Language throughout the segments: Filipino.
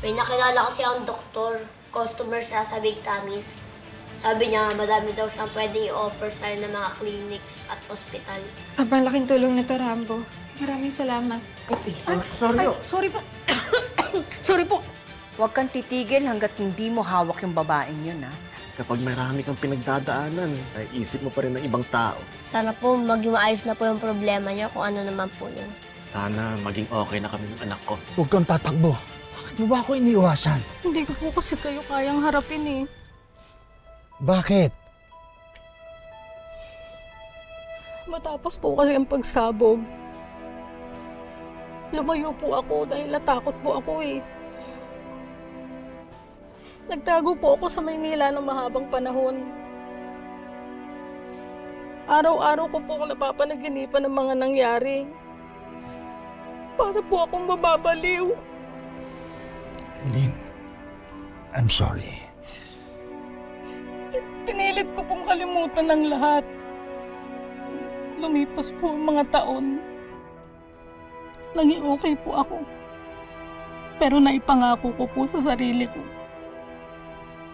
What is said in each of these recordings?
May nakilala kasi ang doktor, customer siya sa Big Tammy's. Sabi niya, madami daw siyang pwedeng i-offer sa'yo ng mga clinics at hospital. Sobrang laking tulong nito, Rambo. Maraming salamat. Sorry po. Sorry po. Sorry po. Huwag kang titigil hanggat hindi mo hawak yung babaeng yun, ha? Kapag marami kang pinagdadaanan, ay isip mo pa rin ng ibang tao. Sana po maging maayos na po yung problema niya kung ano naman po yun. Sana maging okay na kami ng anak ko. Huwag kang tatakbo. Bakit mo ba ako iniiwasan? Hindi ko po kasi kayo kayang harapin, eh. Bakit? Matapos po kasi ang pagsabog, lumayo po ako dahil natakot po ako, eh. Nagtago po ako sa Maynila ng mahabang panahon. Araw-araw ko po napapanaginipan ng mga nangyari. Para po akong mababaliw. Lynn, I'm sorry. Pinilit ko pong kalimutan ng lahat. Lumipas po ang mga taon. Naging okay po ako. Pero naipangako ko po sa sarili ko.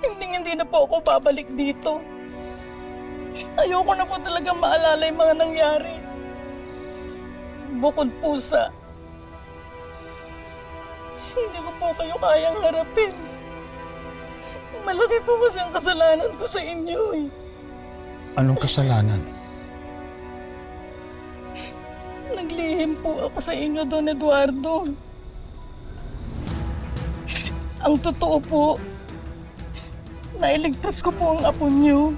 Hindi na po ako babalik dito. Ayoko na po talaga maalala yung mga nangyari. Bukod po sa hindi ko po kayo kayang harapin. Malaki po kasi ang kasalanan ko sa inyo, eh. Anong kasalanan? Naglihim po ako sa inyo, Don Eduardo. Ang totoo po, nailigtas ko po ang apo niyo.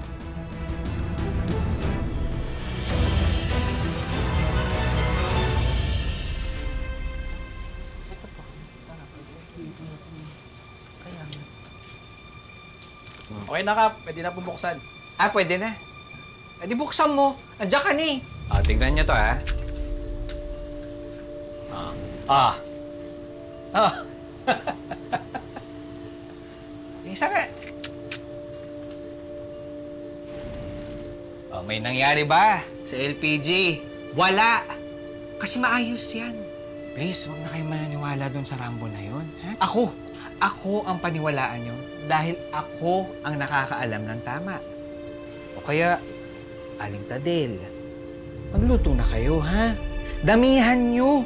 Okay na, Kap. Pwede na bubuksan. Ah, pwede na. Eh, di buksan mo. Andiyan ka ni. Ah, tignan nyo to, ha? Ah. Ah. Isa ka. Oh, may nangyari ba sa LPG? Wala. Kasi maayos yan. Please, huwag na kayo mananiwala dun sa Rambo na yun. Ha? Ako ang paniwalaan nyo dahil ako ang nakakaalam ng tama. O kaya, Aling Tadel, magluto na kayo, ha? Damihan nyo.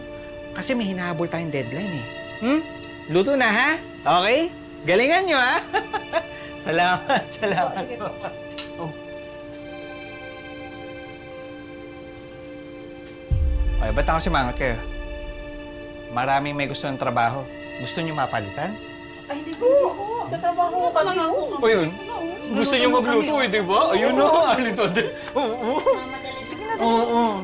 Kasi may hinahabol tayong deadline, eh. Luto na, ha? Okay? Galingan nyo, ha? Salamat po. Oh. Okay, ba't ako simangot kayo? Maraming may gusto ng trabaho. Gusto nyo mapalitan? Ay, hindi po. Tatrabaho ko kami ako. O yun, gusto niyo magluto eh, di ba? Ayun na, alito din. Oo. Sige na, Oo.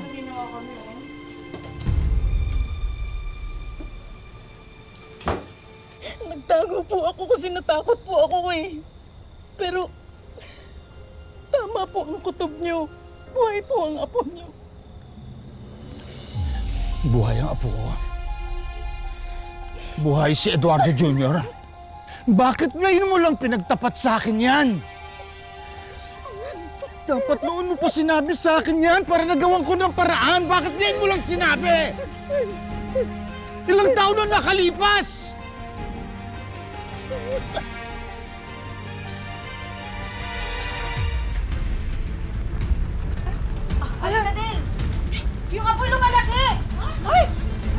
Nagtago po ako kasi natakot po ako, eh. Pero, tama po ang kutob niyo. Buhay po ang apo niyo. Buhay ang apo ko. Buhay si Eduardo Jr. Bakit ngayon mo lang pinagtapat sa akin yan? Dapat noon mo pa sinabi sa akin yan para nagawan ko ng paraan. Bakit ngayon mo lang sinabi? Ilang taon na nakalipas? Alam na din! Yung apoy lumalaki! Hoy!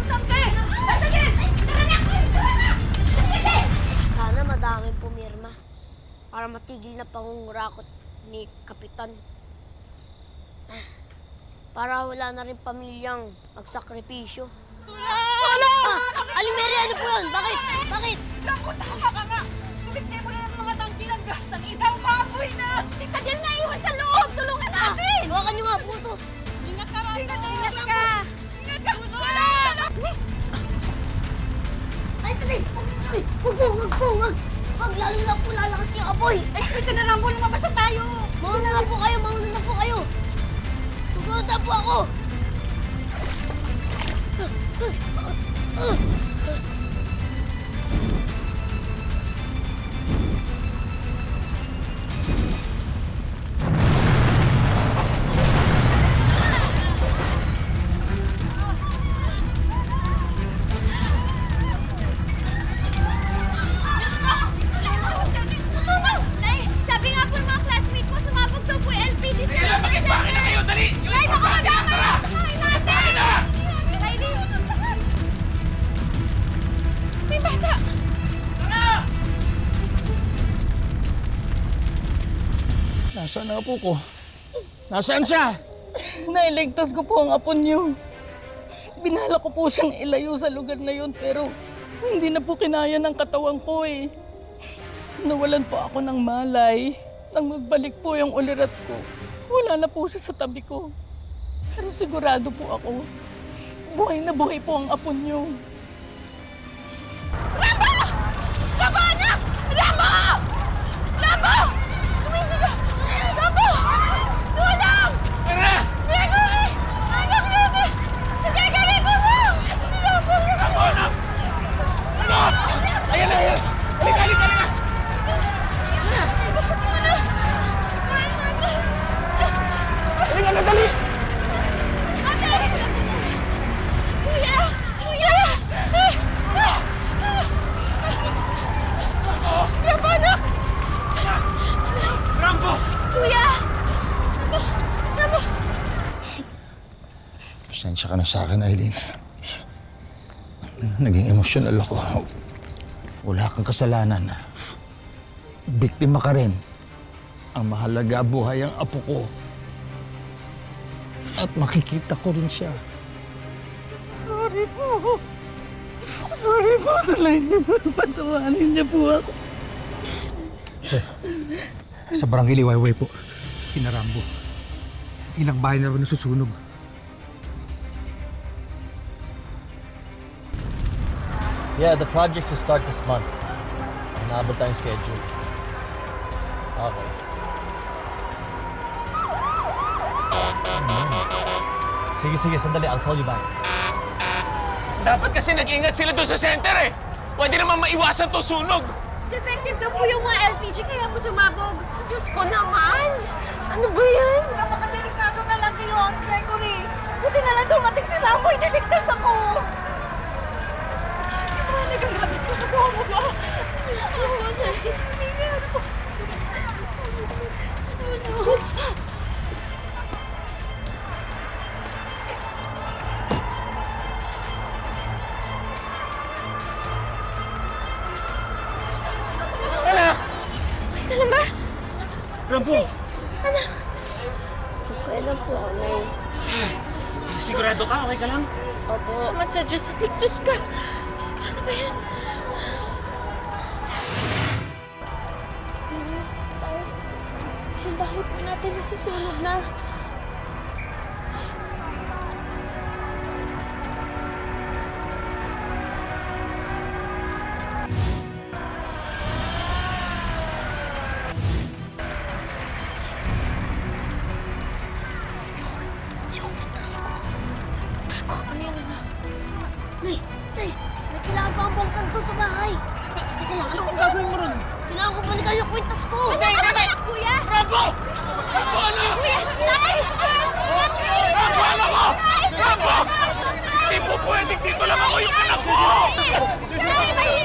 Sangke! Sangke! Tara na! Tara na! Sangke! Sana madaming pumirma para matigil na pangungurakot ni Kapitan. Para wala na rin pamilyang magsakripisyo. Wala! Aling Mary, ano po yun? Bakit? Bakit? Naku, tama ka nga! Tumigay mo na ng mga tangki ng gas ng isang baboy na! Si Tadel na iwan sa loob! Tulungan natin! Hawakan niyo nga po ito. Ingat ka, Rambo! Ingat ka! Ingat ka! Wala! Ay, Tadel! Huwag! Huwag, lalo na po lalakas yung apoy. Ay, sabi ka na, Rambo! Lumabas na tayo! Mauna na po kayo. Susunod na po ako. Nasaan ang apo ko? Nasaan siya? Nailigtas ko po ang apo niyo. Binala ko po siyang ilayo sa lugar na yun pero hindi na po kinaya ng katawan ko eh. Nawalan po ako ng malay. Nang magbalik po yung ulirat ko, wala na po siya sa tabi ko. Pero sigurado po ako, buhay na buhay po ang apo niyo. Rambo! Rambo, anak! Rambo! Rambo! Gumising ka! Rambo! Tulong! Gregory! Anak natin! Gregory, tulong! Rambo! Rambo, anak! Ano? Ayan na, ayan! Halika, halika, halika! Halika na, dali! Kuya! Kuya! Rambo, anak! Rambo! Kuya! Rambo! Pasensya ka na sa akin, Aileen. Naging emosyonal ako. Wala kang kasalanan. Biktima ka rin. Ang mahalaga buhay ang apo ko. At makikita ko rin siya. Sorry po. Sorry po talaga. Patawanin niya po ako. Sa barangay Liwayway po, Pinarambo. Ilang bahay na rin nasusunog. Yeah, the project's to start this month. Naabot tayong schedule. Okay. Sige, sandali. I'll call you back. Dapat kasi nag-ingat sila doon sa center eh! Pwede naman maiwasan to sunog! Defective daw po yung mga LPG kaya po sumabog. Diyos ko naman! Ano ba yan? Napakadelikado talaga yun, Gregory. Buti na lang dumating si Rambo, iniligtas ako. Nagagamit ko na po ako ba? Sunog. Rambo! Okay lang po, Nay. Sigurado ka? Okay ka lang? Salamat sa Diyos. Diyos ka. Diyos ka, ano ba yan? Yung bahay po natin nasusunog na. Nay! Nay! May kailangan pa ang bangkan to sa bahay. Teka lang, ano ang gagawin mo ron? Kailangan ko balikan yung kwintas ko! Kuya! Rambo! Rambo, anak! Kuya! Nay! Rambo, anak ko! Rambo! Hindi po pwedeng dito lang ako yung anak ko! Nay!